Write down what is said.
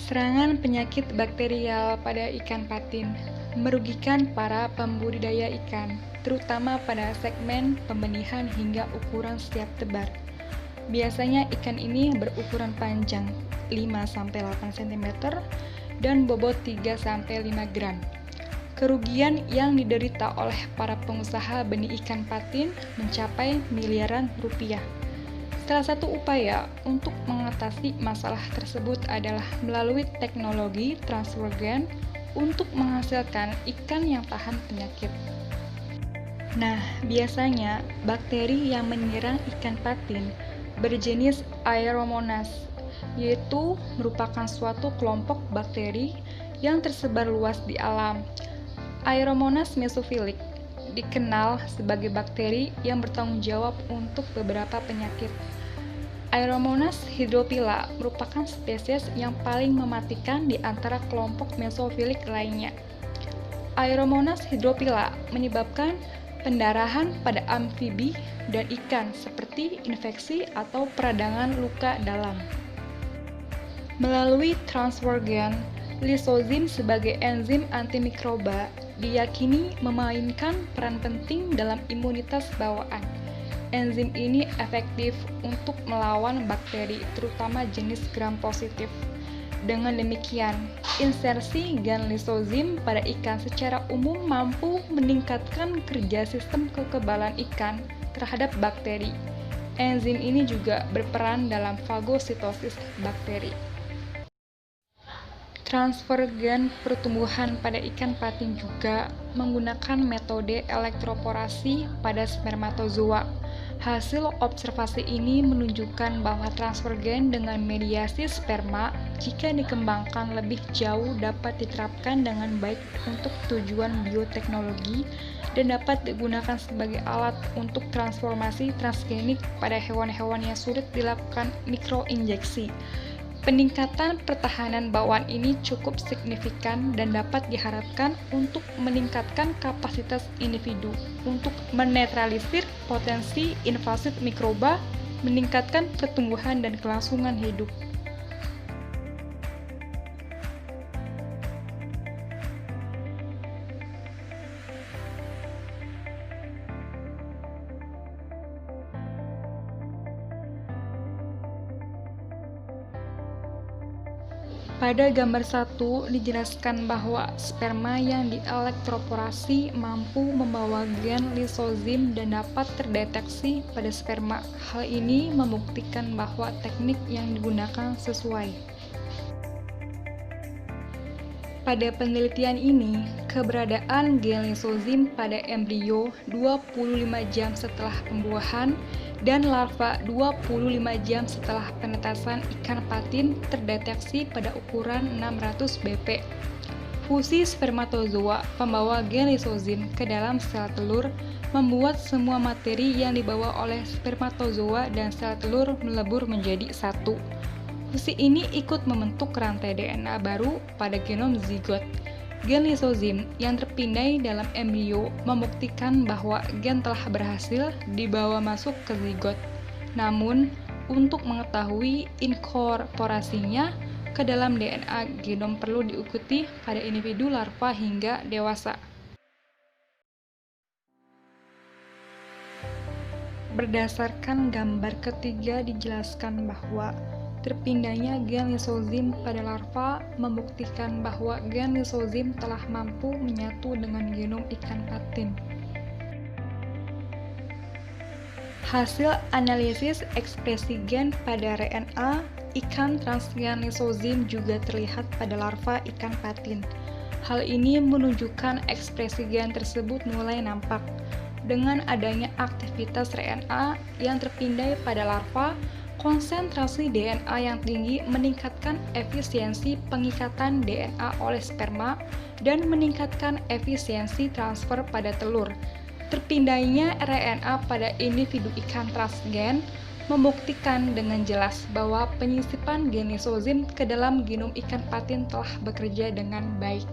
Serangan penyakit bakterial pada ikan patin merugikan para pembudidaya ikan, terutama pada segmen pembenihan hingga ukuran siap tebar. Biasanya ikan ini berukuran panjang 5-8 cm dan bobot 3-5 gram. Kerugian yang diderita oleh para pengusaha benih ikan patin mencapai miliaran rupiah. Salah satu upaya untuk mengatasi masalah tersebut adalah melalui teknologi transfer gen untuk menghasilkan ikan yang tahan penyakit. Nah, biasanya bakteri yang menyerang ikan patin berjenis Aeromonas, yaitu merupakan suatu kelompok bakteri yang tersebar luas di alam. Aeromonas mesophilic dikenal sebagai bakteri yang bertanggung jawab untuk beberapa penyakit. Aeromonas hydrophila merupakan spesies yang paling mematikan di antara kelompok mesofilik lainnya. Aeromonas hydrophila menyebabkan pendarahan pada amfibi dan ikan seperti infeksi atau peradangan luka dalam. Melalui transfer gen, lysozim sebagai enzim antimikroba diyakini memainkan peran penting dalam imunitas bawaan. Enzim ini efektif untuk melawan bakteri, terutama jenis gram positif. Dengan demikian, insersi gen lysozim pada ikan secara umum mampu meningkatkan kerja sistem kekebalan ikan terhadap bakteri. Enzim ini juga berperan dalam fagositosis bakteri. Transfer gen pertumbuhan pada ikan patin juga menggunakan metode elektroporasi pada spermatozoa. Hasil observasi ini menunjukkan bahwa transfer gen dengan mediasi sperma jika dikembangkan lebih jauh dapat diterapkan dengan baik untuk tujuan bioteknologi dan dapat digunakan sebagai alat untuk transformasi transgenik pada hewan-hewan yang sulit dilakukan mikroinjeksi. Peningkatan pertahanan bawaan ini cukup signifikan dan dapat diharapkan untuk meningkatkan kapasitas individu untuk menetralisir potensi invasif mikroba, meningkatkan pertumbuhan dan kelangsungan hidup. Pada gambar 1 dijelaskan bahwa sperma yang dielektroporasi mampu membawa gen lysozim dan dapat terdeteksi pada sperma. Hal ini membuktikan bahwa teknik yang digunakan sesuai. Pada penelitian ini, keberadaan gen lysozim pada embrio 25 jam setelah pembuahan dan larva 25 jam setelah penetasan ikan patin terdeteksi pada ukuran 600 bp. Fusi spermatozoa pembawa gen lysozim ke dalam sel telur membuat semua materi yang dibawa oleh spermatozoa dan sel telur melebur menjadi satu. Fusi ini ikut membentuk rantai DNA baru pada genom zigot. Gen lysozim yang terpindai dalam embrio membuktikan bahwa gen telah berhasil dibawa masuk ke zigot. Namun, untuk mengetahui inkorporasinya ke dalam DNA genom perlu diikuti pada individu larva hingga dewasa. Berdasarkan gambar ketiga dijelaskan bahwa terpindahnya gen lysozim pada larva membuktikan bahwa gen lysozim telah mampu menyatu dengan genom ikan patin. Hasil analisis ekspresi gen pada RNA ikan transgen lysozim juga terlihat pada larva ikan patin. Hal ini menunjukkan ekspresi gen tersebut mulai nampak. Dengan adanya aktivitas RNA yang terpindai pada larva, konsentrasi DNA yang tinggi meningkatkan efisiensi pengikatan DNA oleh sperma dan meningkatkan efisiensi transfer pada telur. Terpindainya RNA pada individu ikan transgen membuktikan dengan jelas bahwa penyisipan gen lysozim ke dalam genom ikan patin telah bekerja dengan baik.